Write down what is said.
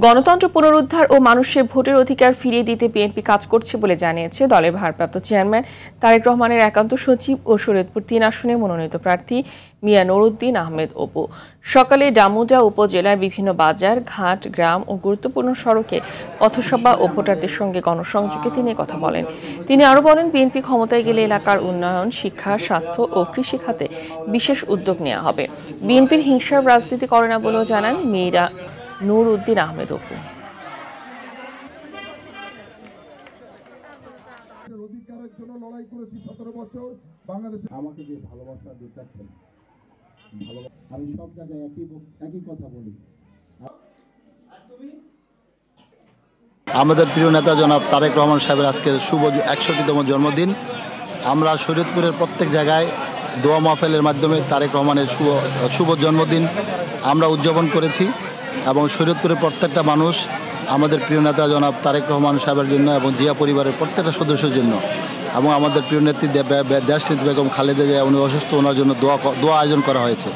গণতন্ত্র পুনরুদ্ধার ও মানুষের ভোটের অধিকার ফিরিয়ে দিতে বিএনপি কাজ করছে বলে জানিয়েছে দলের ভারপ্রাপ্ত চেয়ারম্যান তারেক রহমানের একান্ত সচিব ও শরীয়তপুর ৩ আসনে মনোনীত প্রার্থী মিয়া নুরউদ্দিন আহমেদ অপু। সকালে ডামুডা উপজেলার বিভিন্ন বাজার, ঘাট, গ্রাম ও গুরুত্বপূর্ণ সড়কে পথসভা ও ভোটারদের সঙ্গে গণসংযোগে তিনি কথা বলেন। তিনি আরও বলেন, বিএনপি ক্ষমতায় গেলে এলাকার উন্নয়ন, শিক্ষা, স্বাস্থ্য ও কৃষি খাতে বিশেষ উদ্যোগ নেওয়া হবে। বিএনপির হিংসার রাজনীতি করে না বলেও জানান মিয়া নুরউদ্দিন আহমেদ অপু। অধিকারের জন্য লড়াই করেছি 17 বছর বাংলাদেশে। আমাকে যে ভালোবাসা দেখাচ্ছেন, আমি সব জায়গায় একই কথা বলি। আমাদের প্রিয় নেতা জনাব তারেক রহমান সাহেবের আজকে শুভ 61তম জন্মদিন। আমরা শরীয়তপুরের প্রত্যেক জায়গায় দোয়া মাহফিলের মাধ্যমে তারেক রহমানের শুভ জন্মদিন আমরা উদযাপন করেছি এবং শরীয়তপুরের প্রত্যেকটা মানুষ আমাদের প্রিয় নেতা জনাব তারেক রহমান সাহেবের জন্য এবং জিয়া পরিবারের প্রত্যেকটা সদস্যের জন্য এবং আমাদের প্রিয় নেত্রী দেশনেত্রী বেগম খালেদা জিয়া উনি অসুস্থ, ওনার জন্য দোয়া আয়োজন করা হয়েছে।